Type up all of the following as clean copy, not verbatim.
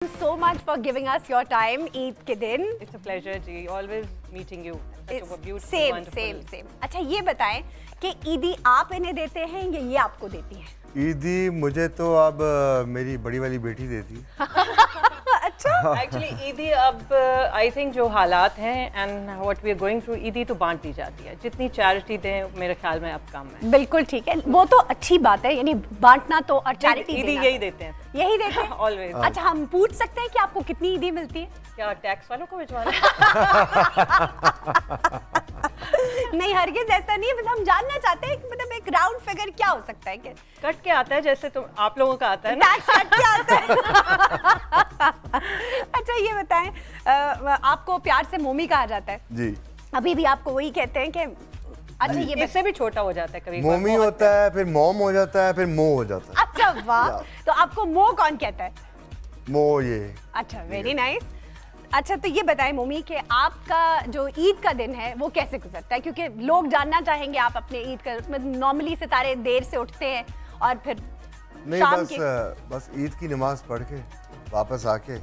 So much for giving us your time, Eid के दिन. It's a pleasure, ji. Always meeting you. Such a beautiful, Same, wonderful. same. अच्छा ये बताएं कि ईदी आप इन्हें देते हैं या ये आपको देती हैं? ईदी मुझे तो अब मेरी बड़ी वाली बेटी देती है। अच्छा. Actually, ईदी अब I think जो हालात हैं and what we are going through, ईदी तो बांट दी जाती है. जितनी चैरिटी दें मेरे ख्याल में अब कम है. बिल्कुल ठीक है, वो तो अच्छी बात है, यानी बांटना तो और चैरिटी ईदी देना यही देते हैं. यही देते हैं. Always. अच्छा हम पूछ सकते हैं कि आपको कितनी ईदी मिलती है? क्या टैक्स वालों को भिजवाना? नहीं हरगिज ऐसा नहीं है, बस हम जानना चाहते हैं कि मतलब एक राउंड फिगर क्या हो सकता है कि कट के आता है जैसे तुम आप लोगों का आता है ना. टैक्स कट के आता है. अच्छा ये बताएं, आपको प्यार से मोमी कहा जाता है? जी. अभी भी आपको वही कहते हैं कि अच्छा ये इससे भी छोटा हो जाता है कभी. मोमी होता है, फिर मॉम हो जाता है, फिर मो हो जाता है. अच्छा वाह. तो आपको मो कौन कहता है? मो ये. अच्छा वेरी नाइस. अच्छा तो ये बताएं मोमी कि आपका जो ईद का दिन है वो कैसे गुजरता है, क्योंकि लोग जानना चाहेंगे आप अपने ईद का नॉर्मली सितारे देर से उठते हैं और फिर नहीं शाम बस के बस ईद की नमाज पढ़ के वापस आके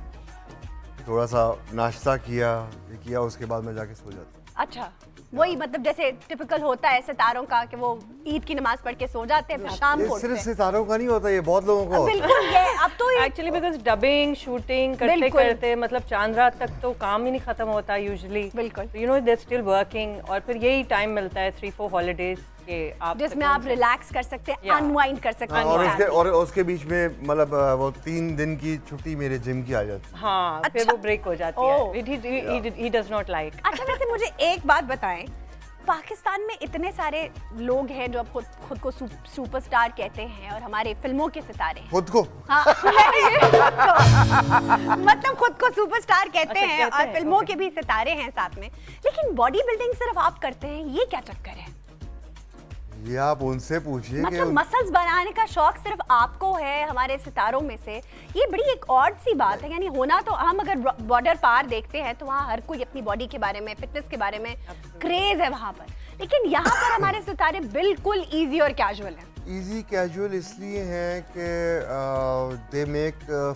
थोड़ा सा नाश्ता किया उसके बाद मैं जाके सो जाता हूँ. अच्छा वही मतलब जैसे टिपिकल होता है सितारों का कि वो ईद की नमाज पढ़ के सो जाते हैं फिर शाम ये को उठते सिर्फ हैं. सितारों का नहीं होता, ये बहुत लोगों का होता है. बिल्कुल ये अब तो ये एक्चुअली बिकॉज डबिंग शूटिंग करते बिल्कुल. करते मतलब चांद रात तक तो काम ही नहीं खत्म होता यूजुअली. बिल्कुल. You know they still working और फिर यही टाइम मिलता है 3-4 हॉलीडेज के आप जिसमें आप रिलैक्स कर सकते हैं, Yeah. अनवाइंड कर सकते हैं. और उसके बीच में मतलब वो 3 दिन की छुट्टी मेरे जिम की आ जाती है. हाँ फिर अच्छा. वो ब्रेक हो जाती Oh. है. He does not like. अच्छा वैसे मुझे एक बात बताएं, पाकिस्तान में इतने सारे लोग हैं जो अब खुद को सुपरस्टार कहते हैं और हमारे फिल्मों के सितारे हैं. खुद को हाँ, मतलब खुद को सुपरस्टार कहते अच्छा, हैं कहते और हैं, फिल्मों okay. के भी सितारे हैं साथ में, लेकिन बॉडी बिल्डिंग सिर्फ आप करते हैं, ये क्या चक्कर है? ये आप उनसे पूछिए कि मतलब मसल्स बनाने का शौक सिर्फ आपको है हमारे सितारों में से, ये बड़ी एक ऑड सी बात है. यानी होना तो हम अगर बॉर्डर पार देखते हैं तो वहाँ हर कोई अपनी बॉडी के बारे में, फिटनेस के बारे में क्रेज है वहाँ पर, लेकिन यहाँ पर हमारे सितारे बिल्कुल इजी और कैजुअल हैं. इजी कैजुअल इसलिए हैं कि they make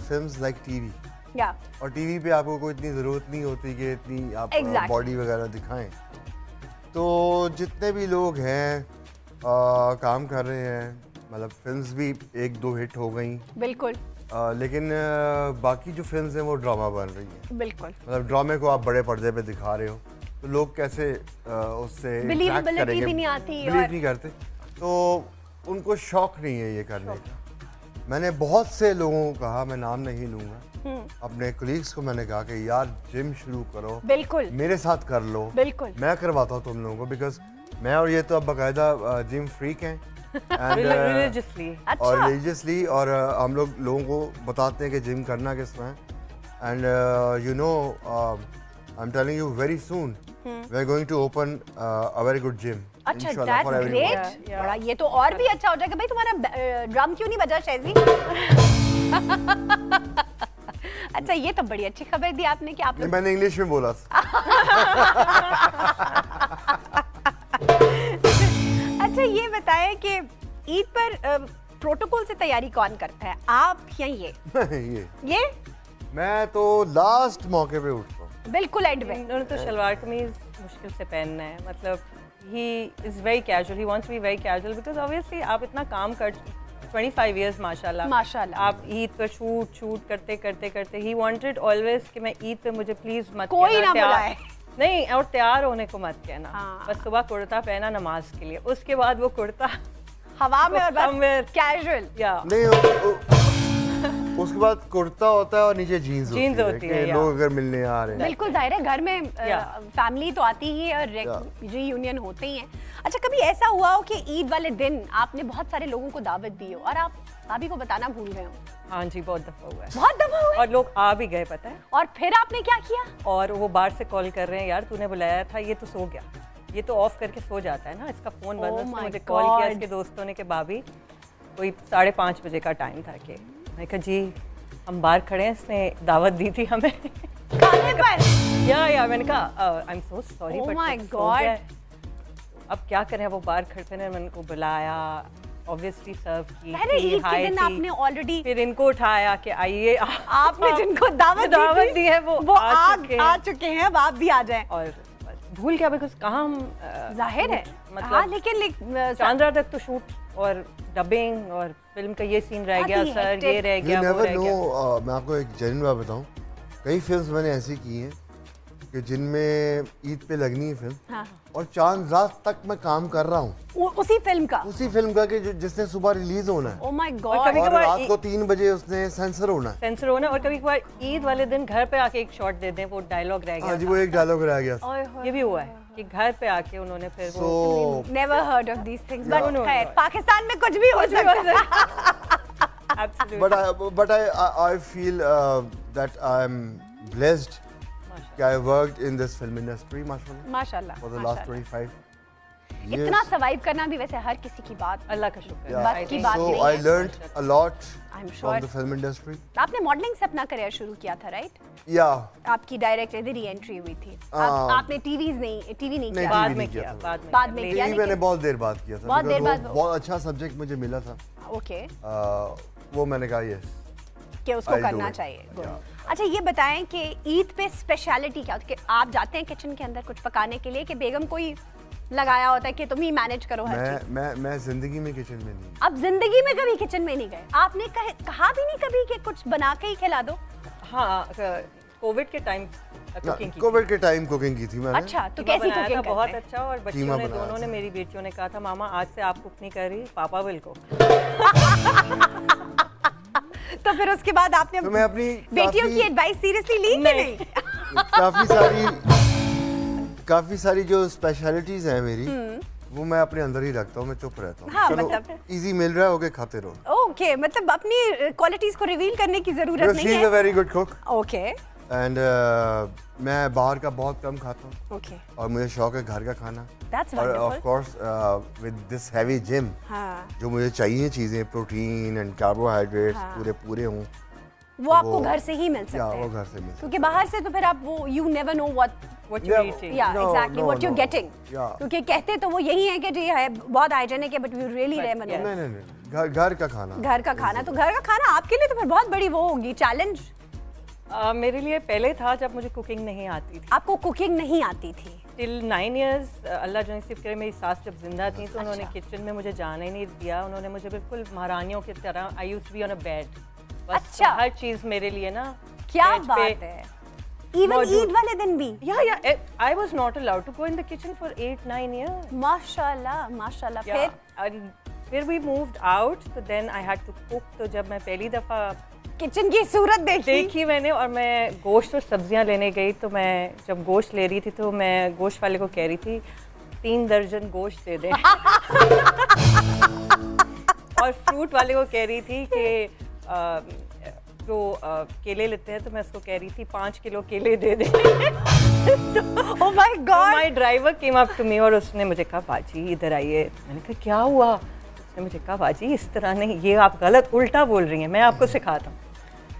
films like TV, या और टीवी पे आपको कोई इतनी ज़रूरत नहीं होती कि इतनी आप Exactly. बॉडी वगैरह दिखाएं. तो जितने भी लोग हैं काम कर रहे हैं, मतलब फिल्म्स भी 1-2 हिट हो गई, बिल्कुल लेकिन बाकी जो फिल्म्स हैं वो ड्रामा बन रही हैं. बिल्कुल मतलब ड्रामे को आप बड़े पर्दे पे दिखा रहे हो तो लोग कैसे उससे interact Believability करेंगे? भी नहीं आती बिलीव और- नहीं करते, तो उनको शौक नहीं है ये करने का. मैंने बहुत से लोगों को कहा, मैं नाम नहीं लूंगा, अपने कोलीग्स को मैंने कहा कि यार जिम शुरू करो, बिल्कुल मेरे साथ कर लो, बिल्कुल. मैं करवाता हूँ तुम लोगों को, बिकॉज मैं और ये तो अब बाकायदा जिम फ्रीक हैं Religiously. और अच्छा रिलीजियसली, और हम लोग लोगों को बताते हैं कि जिम करना किस तरह है. And you know I am telling you very soon we are going to open a very good gym. अच्छा दैट्स ग्रेट. Yeah. बड़ा ये तो और भी अच्छा हो जाएगा. भाई तुम्हारा ड्रम क्यों नहीं बजा शैजी? अच्छा ये तो बड़ी अच्छी खबर दी आपने कि आप लोग मैंने इंग्लिश में बोला था. अच्छा ये बताएं कि ईद पर प्रोटोकॉल से तैयारी कौन करता है, आप या ये मैं तो लास्ट मौके पे उठता हूँ. बिल्कुल एंड में. उन्होंने तो शलवार कमीज मुश्किल से पहनना है. मतलब he is very casual. He wants to be very casual because obviously आप इतना काम कर 25 years माशाल्लाह. माशाल्लाह. आप ईद पर शूट करते he wanted always कि मैं ईद पे मुझे प्लीज मत कोई कहना ना तैयार- बुलाए. नहीं, और तैयार होने को मत कहना. हाँ. बस सुबह कुर्ता पहना नमाज के लिए, उसके बाद वो कुर्ता हवा में और बस somewhere. कैजुअल. या नहीं उसके बाद कुर्ता होता है और नीचे जीन्स होती है, कि लोग अगर मिलने आ रहे हैं. बिल्कुल जाहिर है घर में Yeah. फैमिली तो आती ही है और रीयूनियन होते ही हैं. अच्छा कभी ऐसा हुआ हो कि ईद वाले दिन आपने बहुत सारे लोगों को दावत दी हो और आप भाभी को बताना भूल गए हो? हाँ जी, बहुत दफा हुआ है. बहुत दफा हुआ है? और लोग आ भी गए पता है, और फिर आपने क्या किया? और वो बाहर से कॉल कर रहे हैं, यार तूने बुलाया था, ये तो सो गया, ये तो ऑफ करके सो जाता है ना, इसका फोन बंद है. Oh उसने my मुझे कॉल किया God. इसके दोस्तों ने कि भाभी कोई 5:30 बजे का टाइम था कि मैं कहा जी हम बाहर खड़े हैं, इसने दावत दी थी हमें. खाने पर? या मैंने कहा I am so sorry Oh but my God. अब क्या करें, वो बाहर खड़े थे, मैंने उनको बुलाया ऑब्वियसली सर्व की पहले थी, ईद के हाई दिन थी। आपने ऑलरेडी फिर इनको उठाया कि आइए आपने जिनको दावत दी है वो आ चुके हैं, अब आप भी आ जाएं। और बस भूल गया बिकॉज कहाँ हम जाहिर है मतलब हाँ, लेकिन चांद रात तक तो शूट और डबिंग और फिल्म का ये सीन रह गया, बहुत ही सर hectic। ये रह You गया, वो never रह गया। know, मैं आपको एक जेन्युइन बात बताऊं, कई फिल्म्स मैंने ऐसी की हैं कि जिनमें ईद पे लगनी है फिल्म हाँ। और चांद रात तक मैं काम कर रहा हूँ उसी फिल्म का। उसी फिल्म का कि जिसने सुबह रिलीज होना है ओ माय और गॉड। कभी और कभार रात को 3 बजे उसने सेंसर होना है। सेंसर होना, और कभी कभार ईद वाले दिन घर पे आके एक शॉट दे दें, वो डायलॉग रह हाँ जी, गया वो एक डायलॉग रह गया। था। ये भी हुआ है कि घर पे आके उन्होंने फिर वो So never heard of these things, but No, no, खैर no. पाकिस्तान में कुछ भी हो सकता है। absolutely but I feel that I'm blessed कि I worked in this film industry माशाल्लाह माशाल्लाह for the last माशाल्लाह। 25 years. इतना सर्वाइव करना भी वैसे हर किसी की बात अल्लाह का शुक्र Yeah. बस की बात So नहीं I है। learned a lot I'm from sure। the film industry. आपने मॉडलिंग से अपना करियर शुरू किया था, राइट? Yeah. आपकी डायरेक्ट री एंट्री हुई थी। आपने टीवी नहीं नहीं, किया। बाद TV में नहीं किया किया, था। बाद में में किया। किया। TV मैंने बहुत देर बाद किया था बहुत देर because बाद वो बहुत अच्छा सब्जेक्ट मुझे मिला था। ओके, वो मैंने कहा यस। कि उसको I'll do करना it। चाहिए। Good। Yeah। अच्छा ये बताएं कि ईद पे स्पेशलिटी क्या होती है? कि आप जाते हैं किचन के अंदर कुछ पकाने के लिए कि बेगम कोई लगाया होता है कि तुम ही मैनेज करो हर चीज? मैं जिंदगी में किचन में नहीं। अब जिंदगी में कभी किचन में नहीं गए? आपने कहा भी नहीं कभी कि कुछ बना के ही खिला दो? हाँ, कोविड के टाइम कुकिंग की कोविड के टाइम कुकिंग की थी मैंने। अच्छा, तो कीमा कैसी बनाया कुकिंग था, करते बहुत हैं? अच्छा। और बच्चों कीमा ने, बनाया दोनों था। ने, मेरी बेटियों ने कहा था मामा आज से आप कुक नहीं कर रही, पापा विल को। तो फिर उसके बाद आपने तो मैं अपनी बेटियों की एडवाइस सीरियसली ली कि नहीं? काफी सारी जो स्पेशलिटीज हैं मेरी वो मैं अपने अंदर ही रखता हूँ, मैं चुप रहता हूँ। हाँ, चलो मतलब- इजी मिल रहा है, ओके खाते रहो। ओके, मतलब अपनी क्वालिटीज को रिवील करने की जरूरत शी नहीं इज अ है। Very good cook okay and मैं बाहर का बहुत कम खाता हूँ ओके, और मुझे शौक है घर का खाना। दैट्स और of wonderful. Course with this heavy gym हाँ, जो मुझे चाहिए चीजें, प्रोटीन एंड कार्बोहाइड्रेट्स हाँ। पूरे हों, वो आपको वो- घर से ही मिल सकते या वो हैं, घर से मिल क्योंकि बाहर से तो फिर आप वो you never know what What you Yeah, eating? या No, exactly no, what you no. Getting. Yeah. क्योंकि कहते तो वो यही है कि जी है बहुत हाइजेनिक है, बट यू रियली But, रेमन yes. नहीं घर का खाना। घर का खाना। तो घर का खाना आपके लिए तो फिर बहुत बड़ी वो होगी चैलेंज। मेरे लिए पहले था जब मुझे कुकिंग नहीं आती थी। आपको कुकिंग नहीं आती थी? टिल 9 इयर्स अल्लाह जो नसीब करे, मेरी सास जब जिंदा थी तो उन्होंने अच्छा। किचन में मुझे जाने ही नहीं दिया। उन्होंने मुझे बिल्कुल महारानियों की तरह, I used to be on a bed. अच्छा। हर चीज़ मेरे लिए ना क्या bed बात पे- है, इवन मौजूद। ईद वाले दिन भी? Yeah, I was not allowed to go in the kitchen for 8-9 years. माशाल्लाह माशाल्लाह। Yeah, फिर and फिर we moved out, तो then I had to cook। तो जब मैं पहली दफ़ा किचन की सूरत देखी मैंने, और मैं गोश्त और सब्जियां लेने गई, तो मैं जब गोश्त ले रही थी तो मैं गोश्त वाले को कह रही थी 3 दर्जन गोश्त दे दें। और फ्रूट वाले को कह रही थी कि जो केले लेते हैं, तो मैं उसको कह रही थी 5 किलो केले दे दें। Oh my god. My driver came up to me और उसने मुझे कहा बाजी इधर आइए। मैंने कहा क्या हुआ? उसने मुझे कहा बाजी इस तरह नहीं, ये आप गलत उल्टा बोल रही हैं, मैं आपको सिखाता हूँ।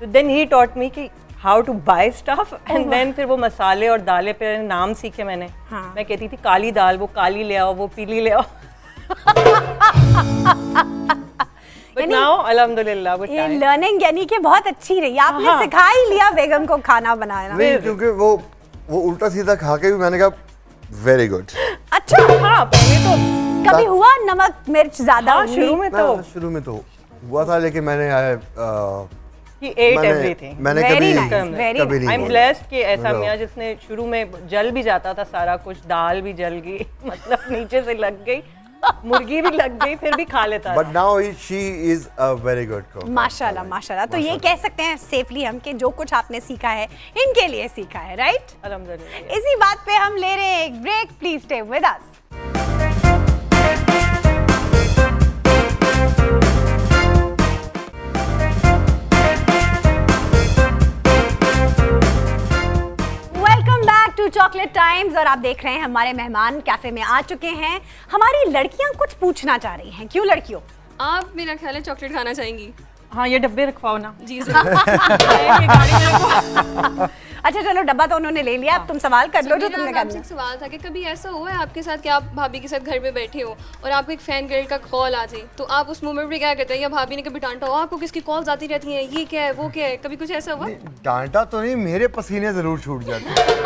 तो देन ही टॉट मी कि how to buy stuff, and then फिर वो मसाले और दालें पे नाम सीखे मैंने। हाँ। मैं कहती थी काली दाल, वो काली ले आओ, वो पीली ले आओ। बट नाउ अल्हम्दुलिल्लाह वो ये लर्निंग यानी कि बहुत अच्छी रही, आपने हाँ। सिखा ही लिया बेगम को खाना बनाना। नहीं, क्योंकि वो उल्टा सीधा खा के भी मैंने कहा वेरी गुड। अच्छा, हाँ पहले तो कभी हुआ नमक मिर्च ज्यादा? हाँ, शुरू में तो शुरू में तो हुआ था, लेकिन मैंने he ate everything। मैंने Very कभी nice, very कभी नहीं आई एम बोला। ब्लेस्ड कि ऐसा मतलब- मियाँ जिसने शुरू में जल भी जाता था सारा कुछ, दाल भी जल गई, मतलब नीचे से लग गई, मुर्गी भी लग गई, फिर भी खा लेता बट था। Now she is a very good cook. माशाल्लाह माशाल्लाह। तो ये कह सकते हैं सेफली हम कि जो कुछ आपने सीखा है इनके लिए सीखा है, राइट? अल्हम्दुलिल्लाह। इसी बात पे हम ले रहे हैं एक break, please stay with us. Welcome back to chocolate times, और आप देख रहे हैं हमारे मेहमान कैफे में आ चुके हैं। हमारी लड़कियां कुछ पूछना चाह रही हैं, क्यों लड़कियों? आप मेरा ख्याल है चॉकलेट खाना चाहेंगी? हाँ ये डब्बे रखवाओ ना। जी जरूर। ये गाड़ी में रखो। अच्छा चलो डब्बा तो उन्होंने ले लिया, अब तुम सवाल कर लो जो मेरा तुमने अब आपसे करना। एक सवाल था कि कभी ऐसा हुआ है आपके साथ कि आप भाभी के साथ घर में बैठे हो और आपको एक फैन गर्ल का कॉल आ जाए, तो आप उस मोमेंट पे क्या करते हैं? या भाभी ने कभी डांटा हो आपको, किसकी कॉल्स आती रहती हैं, ये क्या है वो क्या है, कभी कुछ ऐसा हुआ? डांटा तो नहीं, मेरे पसीने जरूर छूट जाते हैं।